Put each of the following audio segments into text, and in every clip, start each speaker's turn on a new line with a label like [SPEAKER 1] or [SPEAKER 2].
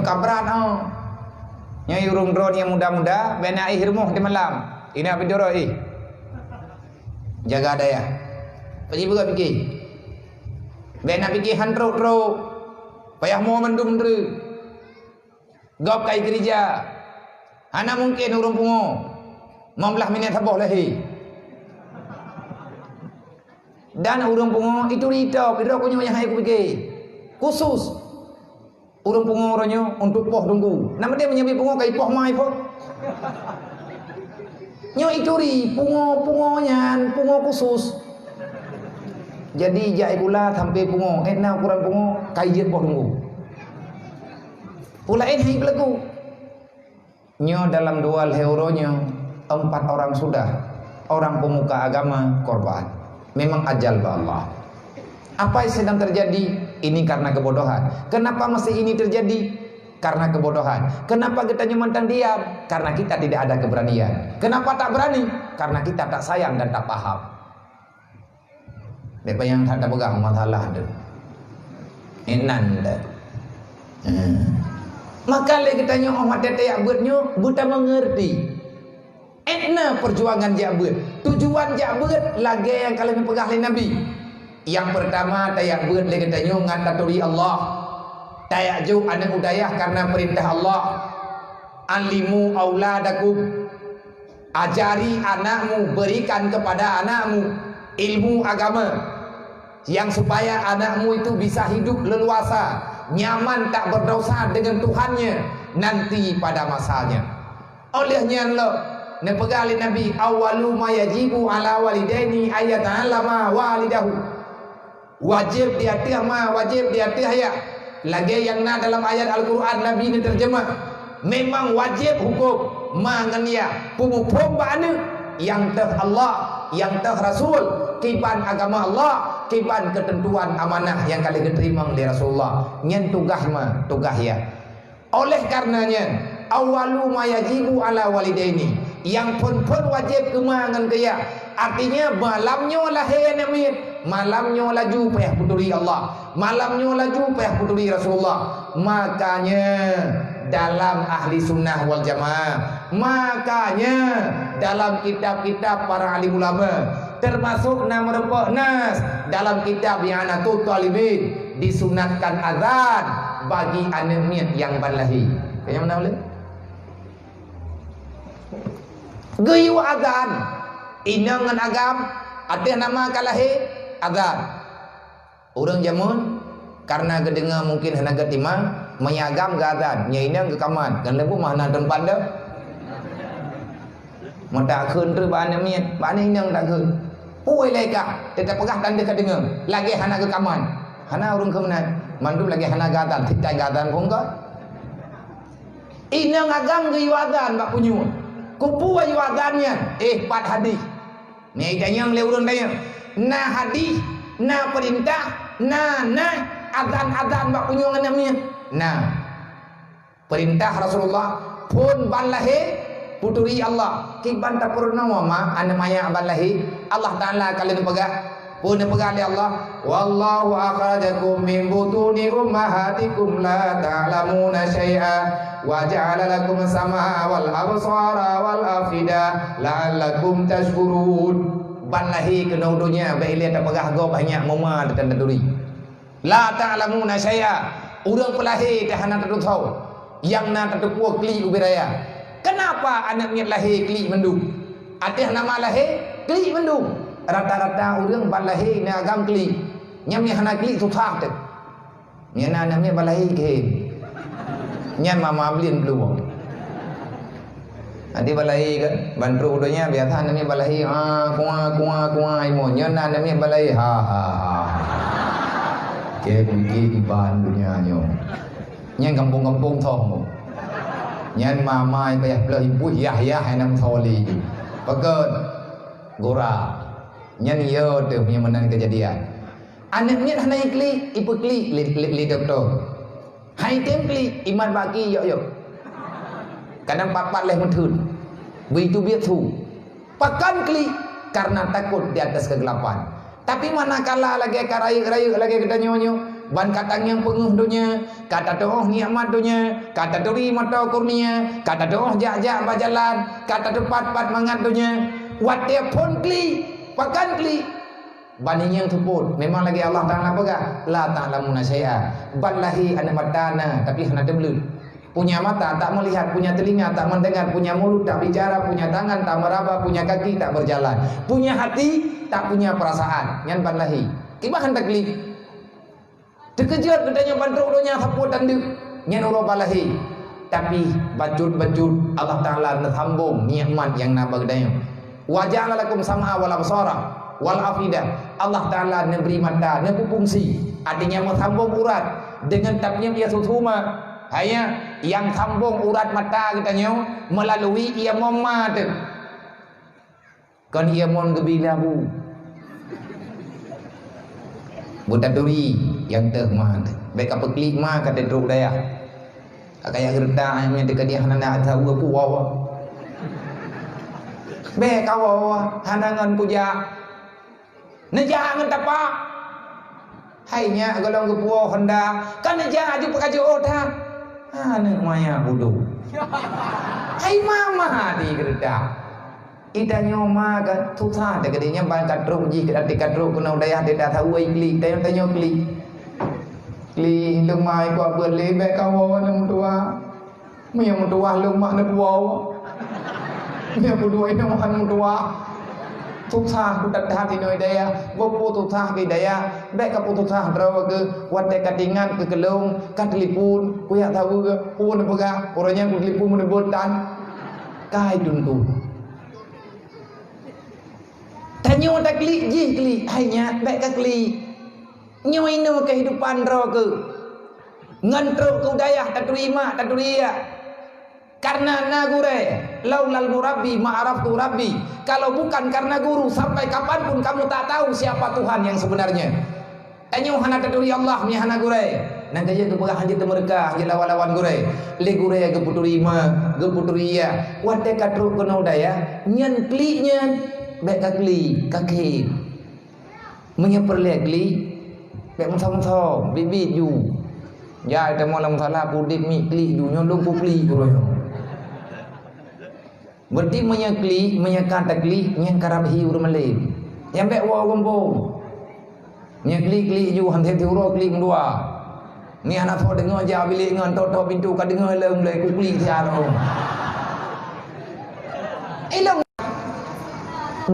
[SPEAKER 1] Nyo kabrat Nyo urung drone yang muda-muda bena hirmuh di malam. Ini apa doro jaga daya. Pergi buka fikir. Bena fikir handro payah mau mendum dru. Gop kai gereja. Ana mungkin urung pungo. Membelah minat haboh lahi. Dan urung pungo itu ridho punya yang hai ku fikir. Khusus urung pungo ronyo untuk poh tunggu. Nama dia menyabi pungo kai poh mai poh. Nyo itu ri pungo-pungonyan, pungo khusus. Jadi jai kula sampai pungo, na ukuran pungo kai jet poh tunggu. Pula hai belagu. Nyo dalam 2 heuronyo 4 orang sudah orang pemuka agama korban. Memang ajal Allah. Apa yang sedang terjadi? Ini karena kebodohan. Kenapa masih ini terjadi? Karena kebodohan. Kenapa kita nyumentang diam? Karena kita tidak ada keberanian. Kenapa tak berani? Karena kita tak sayang dan tak paham. Depa yang tak pegang masalah tu. Enan dah. Maka le kita nyo umat tete yak beutnyo buta mengerti. Etna perjuangan jak beut. Tujuan jak beut lagi yang kalian pegang oleh Nabi. Yang pertama tayak beut le kita nyo ngantaturi Allah. Tayak ju anak udayah karena perintah Allah. Alimu auladakum. Ajari anakmu, berikan kepada anakmu ilmu agama yang supaya anakmu itu bisa hidup leluasa, nyaman, tak berdosa dengan Tuhannya nanti pada masanya. Olehnya lo nepegali Nabi awalu ma yajibu ala walidaini ayata'allama walidahu. Wajib di atas wajib di atas ya. Lagi yang dalam ayat Al-Quran Nabi ini terjemah memang wajib hukum mangania pumupum ba'ana yang teh Allah, yang teh Rasul, kiban agama Allah, kiban ketentuan amanah yang kalian terima dari Rasulullah. Nyen tugas mah tugas ya. Oleh karenanya awalu ma yajibu ala walidaini yang pun wajib kemangan kaya. Artinya malamnya lahir namit, malamnya laju payah puturi Allah, malamnya laju payah puturi Rasulullah. Makanya dalam ahli sunnah wal jamaah, makanya dalam kitab-kitab para alim ulama, termasuk nama nas dalam kitab I'anatul Talibin disunatkan azan bagi anak yang balahi. Kayak mana boleh? Geyu azan, inangan agam, ada nama kalahi azan. Orang jamun karena kedengar mungkin hendak timang menyagam ke azan, nyainang ke kaman, kan lebu mana tempat dah. Mata khun tu bana miat, bana inang tak khun. Puai leka, tetap pegah tanda kedengar. Lagi hana ke kaman, hana urung ke mana? Mandu lagi hana ke azan, titai ke azan pun ke? Inang agam ke azan bak punyu. Kupu ayu azannya, pat hadis. Ni dayang le urun dayang. Na hadis, na perintah, na azan bak punyu nganamnya. Nah, perintah Rasulullah pun balahi puturi Allah. Kiban tak purnawa ma anamaya balahi Allah Taala kalian pegang. Pun pegang oleh Allah. Wallahu akhrajakum min butuni ummahatikum la ta'lamuna syai'a wa ja'ala lakum sam'a wal absara wal afida la'allakum tashkurun. Balahi kena udunya baik lihat pegah go banyak mama dan taduri. La ta'lamuna syai'a. Urang pelahir dah anak tak tahu. Yang nak tak kuat kli ubiraya. Kenapa anaknya lahir kli mendung? Ada nama lahir kli mendung. Rata-rata urang balahir ni agam kli. Nyamnya hana kli susah tu. Nyana namanya balahir ke. Nyan mama blin belum. Adi balahir ke bantu udonya biasa namanya balahir kuah imo. Nyana namanya balahir ha. Ke pergi iban dunia nyo. Nyan kampung-kampung thong. Nyan mama payah belah ibu yah hanam tholi. Pegot gora. Nyan yo tu punya menang kejadian. Anaknya hana ikli, ibu kli li doktor. Hai tem kli iman bagi yo. Kadang papat leh mentun. Begitu biar tu. Pakan kli karena takut di atas kegelapan. Tapi manakala lagi karayu lagi kita nyonyo ban katang yang penguh dunia, kata doh nikmat dunia, kata duri mata kurnia, kata doh jak-jak berjalan, kata tepat-pat mangat dunia, wat dia pun kli, pakan kli. Bani yang tuput, memang lagi Allah Ta'ala pegang, la ta'lamuna syai'a, ballahi ana matana, tapi hana demlut. Punya mata tak melihat, punya telinga tak mendengar, punya mulut tak bicara, punya tangan tak meraba, punya kaki tak berjalan, punya hati tak punya perasaan. Nyan ballahi. Kibahan takli. Terkejut katanya bantu urunya saput dan nyan uro ballahi. Tapi bajut-bajut Allah Ta'ala sambung nikmat yang nabagdayo. Wa ja'ala lakum sam'a wal absara wal afidah. Allah Ta'ala memberi mata, memberi fungsi, artinya menyambung urat dengan tabnya ia sutuma. Hanya yang sambung urat mata katanya melalui ia momat. Kan ia mon gebilabu. Budak duri yang terman. Baik apa klik mah kata druk daya. Kayak gerda yang dekat dia hana tahu aku wawa. Baik kau hanangan puja. Neja ngan tapa. Hainya golong gepuo Honda. Kan neja aju pakajo otha. Anu maya bodoh. Hai mama di gerda. Ida nyoma kan tusa de gedenya ban kadruk ji kedati kadruk kuna daya de da tahu ai kli tayo tanyo kli. Kli lumai ko boleh be kawo nang tua. Mia tua lumak na buo. Mia budoi nang han tua. Tusa kudat hati noi daya, bopo tusa ke daya, baik kapu tusa draw ke, wat dek katingan ke kelong, katlipun, kuya tahu ke, pun pega, orangnya kutlipun menebutan, kai duntu. Tanyo tak kli ji kli, hanya baik kli, nyoi no kehidupan draw ke, ngantro ke daya tak terima tak teria. Karena nagure laulal murabbi ma'araftu rabbi. Kalau bukan karena guru, sampai kapanpun kamu tak tahu siapa Tuhan yang sebenarnya. Tanyo hana taduri Allah mi hana gure. Nang kaya ke pegah hanjit mereka hanjit lawan-lawan gure. Le gure ke puturima, ke puturia. Wate katru kono daya nyen kli nyen bek kakli kaki. Menyeperle kli bek mensong-song bibit ju. Ya ada malam salah pudip mi kli ju nyolong pupli guru. Berarti menyekli, menyekat takli, yang karabi urmalib. Yang bek wa gombong. Nyekli ju han the uro kli mdua. Ni anak tho dengar ja bilik ngan to pintu ka dengar lem le ku kli tiaro. Ilong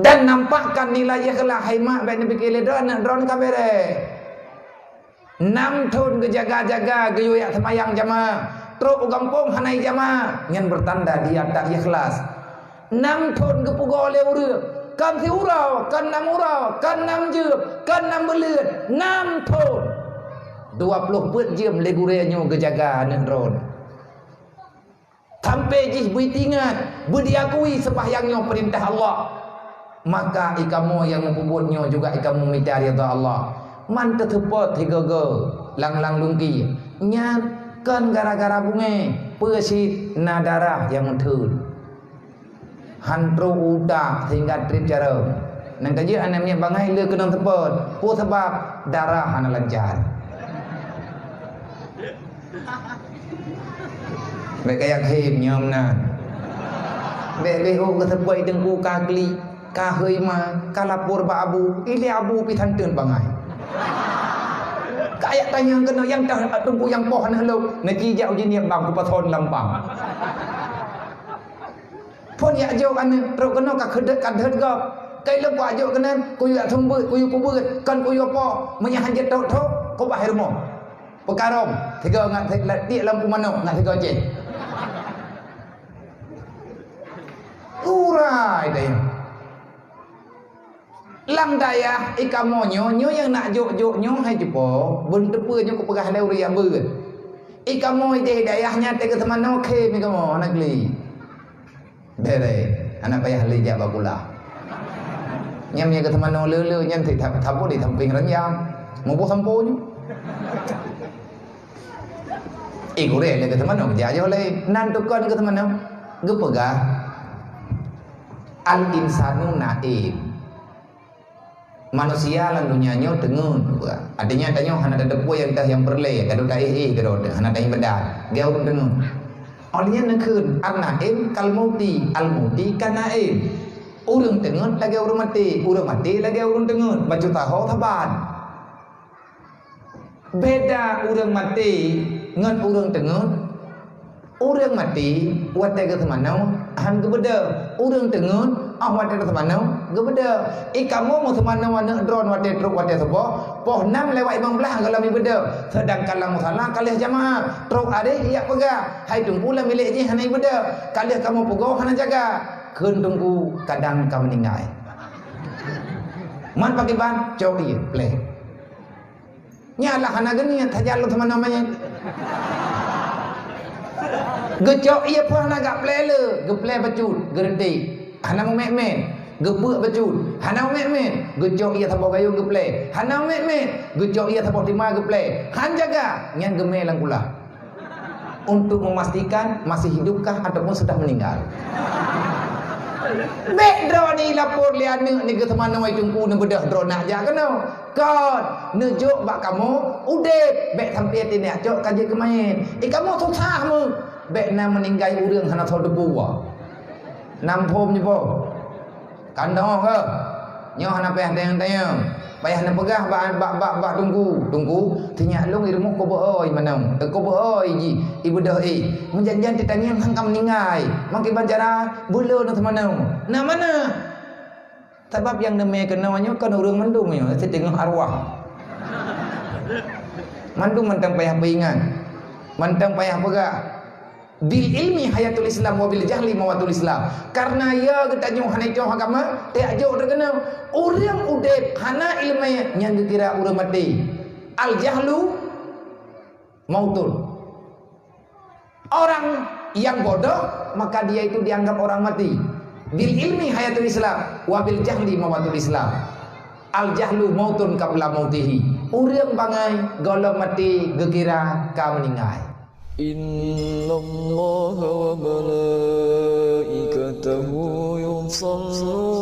[SPEAKER 1] dan nampakkan nilai ikhlas haimat baik nabi kele dron kabere. 6 tahun ke jaga-jaga ke yoyak semayang jamaah. Truk kampung hanai jamaah. Yang bertanda dia tak ikhlas. 6 tahun ke pugo oleh urut. Kan si urau, kan 6 urau, kan 6 jam, kan 6 belut. 6 tahun. 24 jam legurenya ke jaga nan ron. Sampai jih bertingat, berdiakui sepahyangnya perintah Allah. Maka ikamu yang membuatnya juga ikamu minta ridha Allah. Man tetepot higaga lang-lang lungki. Nyat kan gara-gara bunga persit nadarah yang mentur. Hantro udah sehingga trip cara. Nang kaji anaknya bangai le kena tepot. Pu sebab darah hana lancar. Baik kayak him nyom nan. Baik leho ke tepoi dengku kakli. Kahoi ma kalapur ba abu. Ini abu pitanten bangai. Kayak tanya kena yang dah tunggu yang pohon halau. Neki jau jenis bang kupaton lampang. Pun ya jauh kan teruk kena ka kedet kan hedgap. Kai lepa jauh kena kuyu thembut kuyu kubut kan kuyu apa menyahan jet tok ko bahir mo. Pekarom tiga ngat ti lampu mano ngat tiga je. Urai dai. Lam daya ikamonyo nyo yang nak jok-jok nyo hai jepo bun tepe nyo ko pegah leu ria beut. Ikamoy deh dayahnya te ke temano ke mi kamo nagli. Bere anak payah le ja bakula. Nyam ye ke temano le nyam thik thapo di thamping ran yang. Mo bo sampo nyo. Igure le ke temano ja yo le nan tukon ke temano. Ge pegah al insanu naib. manusia lan dunianya dengun. Adanya tanya hana ada depu yang dah yang perle kado dah kado hana dah yang bedan. Dia urung dengun. Olehnya nekun arnaim kalmauti almauti kanaim. Urung dengun lagi urung mati lagi urung dengun. Baju tahu taban. Beda urung mati ngan urung dengun. Urang mati wate ke temanau han ke beda urang tengun wate ke temanau ke beda kamu mau temanau ana drone wate truk wate sapa poh 6 lewat 15 kalau mi beda sedangkan lamu salah kalih jamaah truk ade iya pegah hai tunggu lah milik je hanai beda kalih kamu pegau hana jaga keun tunggu kadang kamu meninggal man pakai ban jauh iya play nyala hana geni tajallu temanau namanya gejok ia pun agak plele geplay becut gerenti hana mau mek gebuk becut hana mau mek gejok ia tabok gayu geplay hana mau mek gejok ia tabok lima geplay han jaga nyan gemeh lang kula untuk memastikan masih hidupkah ataupun sudah meninggal. Bek drone ni lapor lian ni ke teman nawai tungku ni bedah drone nak ja kenau kod nejuk bak kamu udet bek sampai tini acok kaji kemain kamu susah mu bek na meninggal urang hana thau debu wa nam phom ni po kandang ke nyo hana payah tayang payah na pegah bak tunggu tinyak long irmu ko boy manam ko boy ji ibu dah menjanjian titani yang hangkam meninggal makin banjara bulu na temanau na mana sebab yang namanya kenawanya kan urang mandung yo setengah arwah mandung mentang payah peingan mentang payah pegah bil ilmi hayatul Islam wa bil jahli mawatul Islam karena ya kita nyu hana coh agama te ajo terkenal urang udep hana ilmu yang dikira urang mati al jahlu mautun orang yang bodoh maka dia itu dianggap orang mati bil ilmi hayatul Islam wa bil jahli mawatul Islam al jahlu mautun qabla mautihi urang bangai golong mati gekira ka meninggal.
[SPEAKER 2] إن الله وملائكته يصلون